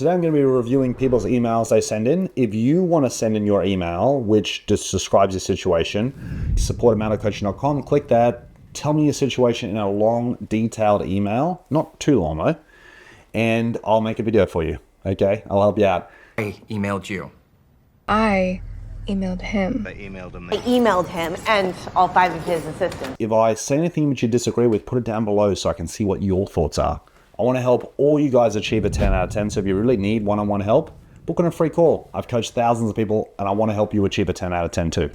today I'm going to be reviewing people's emails they send in. If you want to send in your email, which just describes your situation, support@maddockcoaching.com, click that. Tell me your situation in a long, detailed email. Not too long though. And I'll make a video for you. Okay? I'll help you out. I emailed you. I emailed him. I emailed him. I emailed him and all 5 of his assistants. If I say anything which you disagree with, put it down below so I can see what your thoughts are. I want to help all you guys achieve a 10 out of 10. So if you really need one-on-one help, book on a free call. I've coached thousands of people and I want to help you achieve a 10 out of 10 too.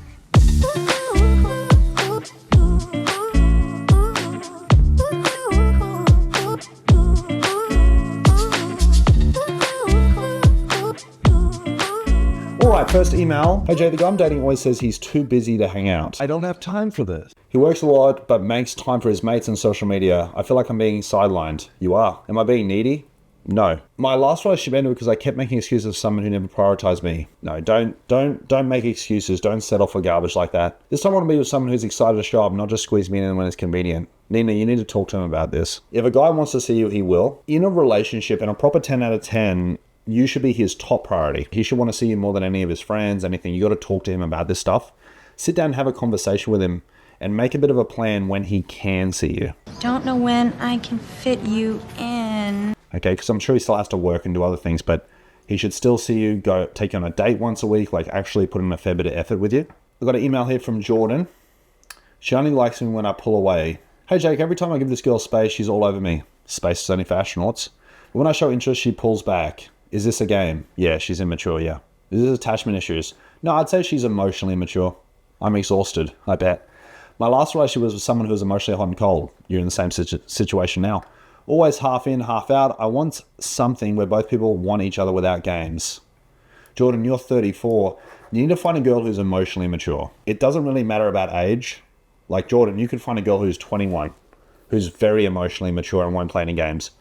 Alright, first email. Hey Jay, the guy I'm dating always says he's too busy to hang out. I don't have time for this. He works a lot, but makes time for his mates and social media. I feel like I'm being sidelined. You are. Am I being needy? No. My last relationship ended because I kept making excuses of someone who never prioritized me. No, don't make excuses. Don't settle for garbage like that. This time I want to be with someone who's excited to show up, not just squeeze me in when it's convenient. Nina, you need to talk to him about this. If a guy wants to see you, he will. In a relationship, in a proper 10 out of 10, you should be his top priority. He should want to see you more than any of his friends, anything. You got to talk to him about this stuff. Sit down and have a conversation with him and make a bit of a plan when he can see you. Don't know when I can fit you in. Okay, because I'm sure he still has to work and do other things, but he should still see you, go take you on a date once a week, like actually put in a fair bit of effort with you. I've got an email here from Jordan. She only likes me when I pull away. Hey Jake, every time I give this girl space, she's all over me. Space is only for astronauts. But when I show interest, she pulls back. Is this a game? Yeah, she's immature, yeah. Is this attachment issues? No, I'd say she's emotionally immature. I'm exhausted, I bet. My last relationship was with someone who was emotionally hot and cold. You're in the same situation now. Always half in, half out. I want something where both people want each other without games. Jordan, you're 34. You need to find a girl who's emotionally mature. It doesn't really matter about age. Like Jordan, you could find a girl who's 21, who's very emotionally mature and won't play any games.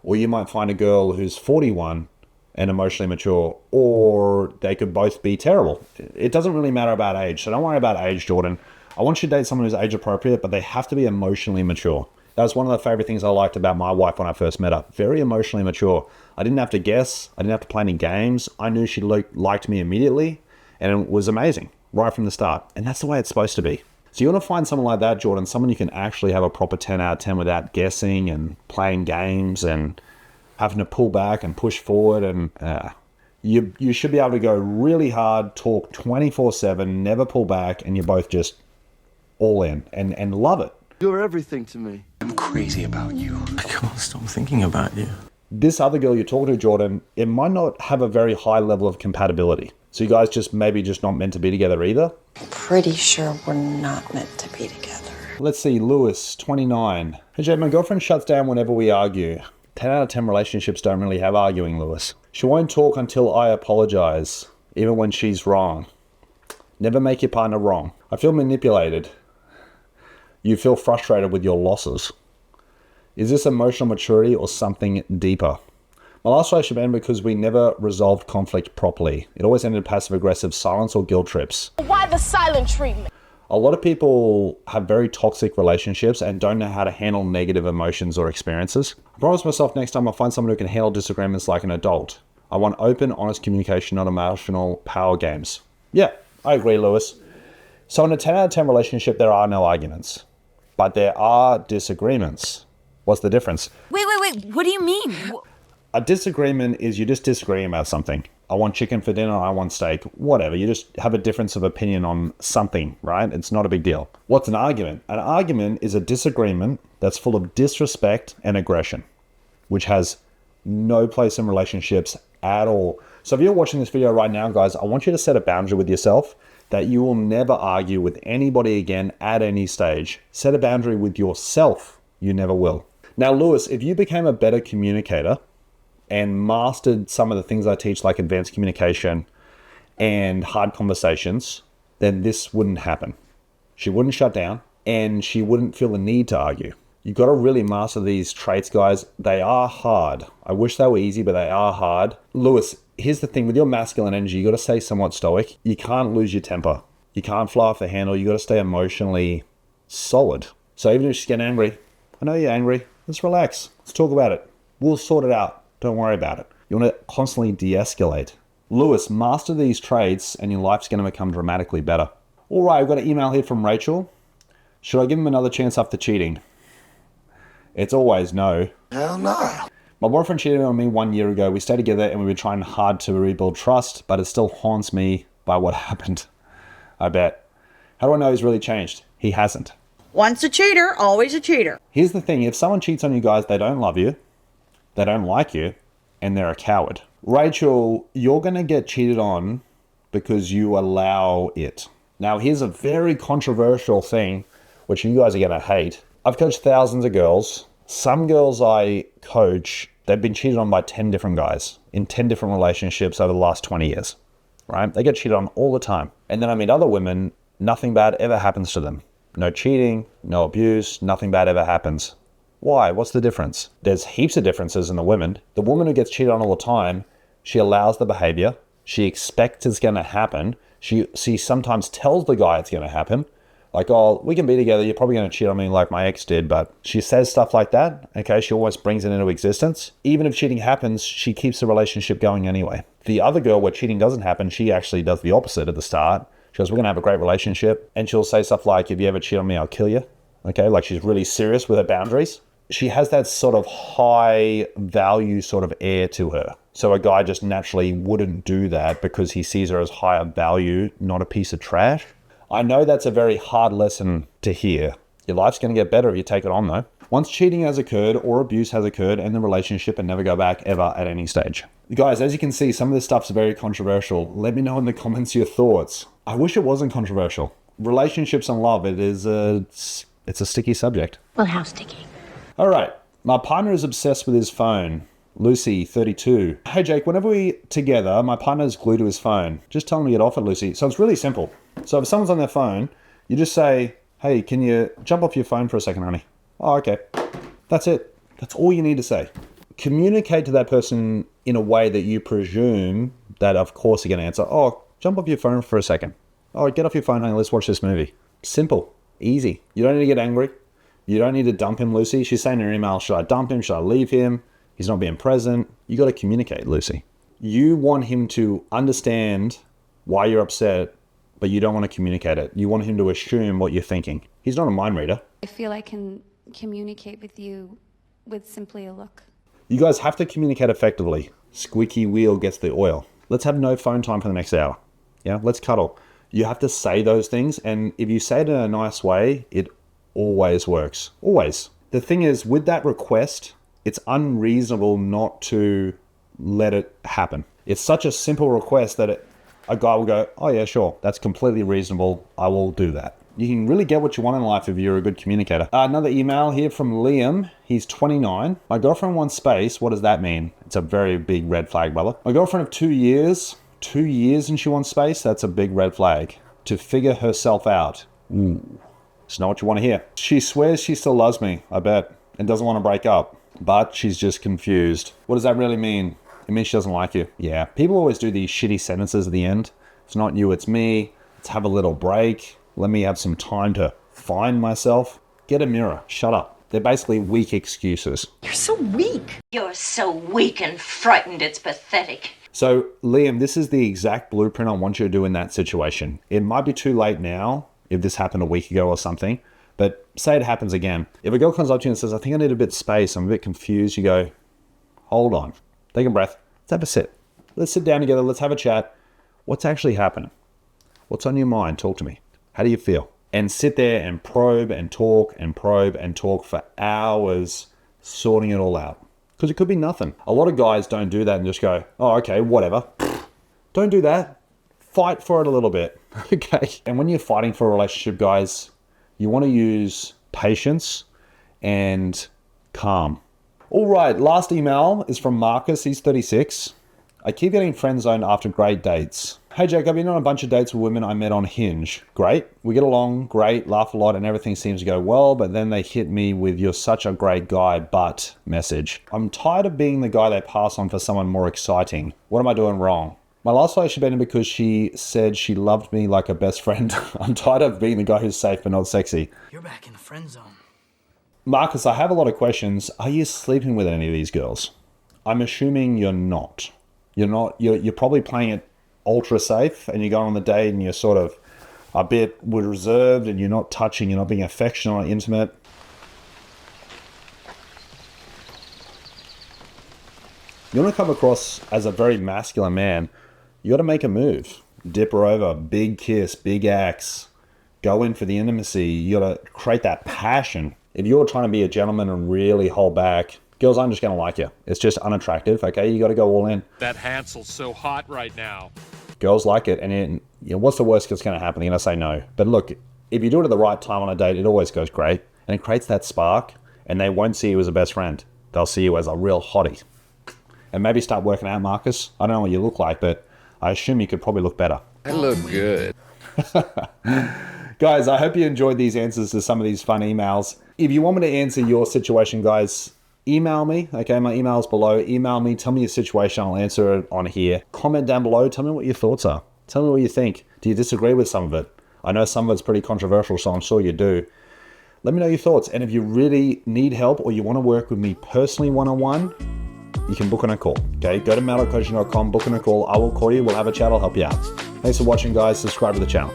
Or you might find a girl who's 41 and emotionally mature, or they could both be terrible. It doesn't really matter about age, so don't worry about age, Jordan. I want you to date someone who's age appropriate, but they have to be emotionally mature. That was one of the favorite things I liked about my wife when I first met her. Very emotionally mature. I didn't have to guess. I didn't have to play any games. I knew she liked me immediately, and it was amazing right from the start. And that's the way it's supposed to be. So you want to find someone like that, Jordan, someone you can actually have a proper 10 out of 10 without guessing and playing games and having to pull back and push forward. And you should be able to go really hard, talk 24/7, never pull back, and you're both just all in and love it. You're everything to me. I'm crazy about you. I can't stop thinking about you. This other girl you're talking to, Jordan, it might not have a very high level of compatibility. So you guys maybe just not meant to be together either. Pretty sure we're not meant to be together. Let's see, Lewis, 29. Hey Jay, my girlfriend shuts down whenever we argue. 10 out of 10 relationships don't really have arguing, Lewis. She won't talk until I apologize, even when she's wrong. Never make your partner wrong. I feel manipulated. You feel frustrated with your losses. Is this emotional maturity or something deeper? My last relationship ended because we never resolved conflict properly. It always ended passive-aggressive silence or guilt trips. Why the silent treatment? A lot of people have very toxic relationships and don't know how to handle negative emotions or experiences. I promise myself next time I'll find someone who can handle disagreements like an adult. I want open, honest communication, not emotional power games. Yeah, I agree, Lewis. So in a 10 out of 10 relationship, there are no arguments, but there are disagreements. What's the difference? Wait, what do you mean? A disagreement is you just disagree about something. I want chicken for dinner, I want steak, whatever. You just have a difference of opinion on something, right? It's not a big deal. What's an argument? An argument is a disagreement that's full of disrespect and aggression, which has no place in relationships at all. So if you're watching this video right now, guys, I want you to set a boundary with yourself that you will never argue with anybody again at any stage. Set a boundary with yourself. You never will. Now, Lewis, if you became a better communicator and mastered some of the things I teach, like advanced communication and hard conversations, then this wouldn't happen. She wouldn't shut down and she wouldn't feel the need to argue. You've got to really master these traits, guys. They are hard. I wish they were easy, but they are hard. Lewis, here's the thing. With your masculine energy, you got to stay somewhat stoic. You can't lose your temper. You can't fly off the handle. You got to stay emotionally solid. So even if she's getting angry, I know you're angry. Let's relax. Let's talk about it. We'll sort it out. Don't worry about it. You want to constantly de-escalate. Lewis, master these traits and your life's going to become dramatically better. All right, I've got an email here from Rachel. Should I give him another chance after cheating? It's always no. Hell no. My boyfriend cheated on me 1 year ago. We stayed together and we were trying hard to rebuild trust, but it still haunts me by what happened. I bet. How do I know he's really changed? He hasn't. Once a cheater, always a cheater. Here's the thing. If someone cheats on you guys, they don't love you, they don't like you, and they're a coward. Rachel, you're going to get cheated on because you allow it. Now, here's a very controversial thing, which you guys are going to hate. I've coached thousands of girls. Some girls I coach, they've been cheated on by 10 different guys in 10 different relationships over the last 20 years, right? They get cheated on all the time. And then I meet other women, nothing bad ever happens to them. No cheating, no abuse, nothing bad ever happens. Why? What's the difference? There's heaps of differences in the women. The woman who gets cheated on all the time, she allows the behavior. She expects it's going to happen. She sometimes tells the guy it's going to happen. Like, oh, we can be together. You're probably going to cheat on me like my ex did. But she says stuff like that. Okay, she always brings it into existence. Even if cheating happens, she keeps the relationship going anyway. The other girl where cheating doesn't happen, she actually does the opposite at the start. She goes, we're going to have a great relationship. And she'll say stuff like, if you ever cheat on me, I'll kill you. Okay, like she's really serious with her boundaries. She has that sort of high value sort of air to her. So a guy just naturally wouldn't do that because he sees her as higher value, not a piece of trash. I know that's a very hard lesson to hear. Your life's going to get better if you take it on though. Once cheating has occurred or abuse has occurred, end the relationship and never go back ever at any stage. Guys, as you can see, some of this stuff's very controversial. Let me know in the comments your thoughts. I wish it wasn't controversial. Relationships and love, it's a sticky subject. Well, how sticky? All right. My partner is obsessed with his phone. Lucy, 32. Hey, Jake, whenever we're together, my partner's glued to his phone. Just tell him to get off it, Lucy. So it's really simple. So if someone's on their phone, you just say, hey, can you jump off your phone for a second, honey? Oh, okay. That's it. That's all you need to say. Communicate to that person in a way that you presume that, of course, you're going to answer, oh, jump off your phone for a second. Oh, get off your phone, honey. Let's watch this movie. Simple. Easy. You don't need to get angry. You don't need to dump him, Lucy. She's saying in her email, should I dump him? Should I leave him? He's not being present. You got to communicate, Lucy. You want him to understand why you're upset, but you don't want to communicate it. You want him to assume what you're thinking. He's not a mind reader. I feel I can communicate with you with simply a look. You guys have to communicate effectively. Squeaky wheel gets the oil. Let's have no phone time for the next hour. Yeah, let's cuddle. You have to say those things, and if you say it in a nice way, it always works. Always. The thing is, with that request, it's unreasonable not to let it happen. It's such a simple request that a guy will go, oh yeah, sure, that's completely reasonable. I will do that. You can really get what you want in life if you're a good communicator. Another email here from Liam. He's 29. My girlfriend wants space. What does that mean? It's a very big red flag, brother. My girlfriend of 2 years. 2 years and she wants space? That's a big red flag. To figure herself out. Ooh. It's not what you want to hear. She swears she still loves me, I bet, and doesn't want to break up. But she's just confused. What does that really mean? It means she doesn't like you. Yeah, people always do these shitty sentences at the end. It's not you, it's me. Let's have a little break. Let me have some time to find myself. Get a mirror. Shut up. They're basically weak excuses. You're so weak. You're so weak and frightened, it's pathetic. So, Liam, this is the exact blueprint I want you to do in that situation. It might be too late now, if this happened a week ago or something, but say it happens again. If a girl comes up to you and says, I think I need a bit of space, I'm a bit confused, you go, hold on, take a breath, let's have a sit. Let's sit down together, let's have a chat. What's actually happening? What's on your mind? Talk to me. How do you feel? And sit there and probe and talk for hours, sorting it all out. Because it could be nothing. A lot of guys don't do that and just go, oh, okay, whatever. Don't do that. Fight for it a little bit, okay? And when you're fighting for a relationship, guys, you want to use patience and calm. All right, last email is from Marcus. He's 36. I keep getting friend zoned after great dates. Hey Jake, I've been on a bunch of dates with women I met on Hinge. Great, we get along, great, laugh a lot, and everything seems to go well, but then they hit me with "you're such a great guy, but" message. I'm tired of being the guy they pass on for someone more exciting. What am I doing wrong? My last relationship ended because she said she loved me like a best friend. I'm tired of being the guy who's safe but not sexy. You're back in the friend zone. Marcus, I have a lot of questions. Are you sleeping with any of these girls? I'm assuming you're not. You're probably playing it ultra safe, and you're going on the date and you're sort of a bit reserved, and you're not touching, you're not being affectionate or intimate. You want to come across as a very masculine man, you got to make a move. Dip her over, big kiss, big axe. Go in for the intimacy. You got to create that passion. If you're trying to be a gentleman and really hold back, girls aren't just going to like you. It's just unattractive, okay? You got to go all in. That Hansel's so hot right now. Girls like it, and what's the worst that's going to happen? They're going to say no. But look, if you do it at the right time on a date, it always goes great. And it creates that spark, and they won't see you as a best friend. They'll see you as a real hottie. And maybe start working out, Marcus. I don't know what you look like, but I assume you could probably look better. I look good. Guys, I hope you enjoyed these answers to some of these fun emails. If you want me to answer your situation, guys, email me. Okay, my email's below. Email me. Tell me your situation. I'll answer it on here. Comment down below. Tell me what your thoughts are. Tell me what you think. Do you disagree with some of it? I know some of it's pretty controversial, so I'm sure you do. Let me know your thoughts. And if you really need help or you want to work with me personally one-on-one, you can book on a call. Okay, go to maddockcoaching.com, book on a call. I will call you. We'll have a chat. I'll help you out. Thanks for watching, guys. Subscribe to the channel.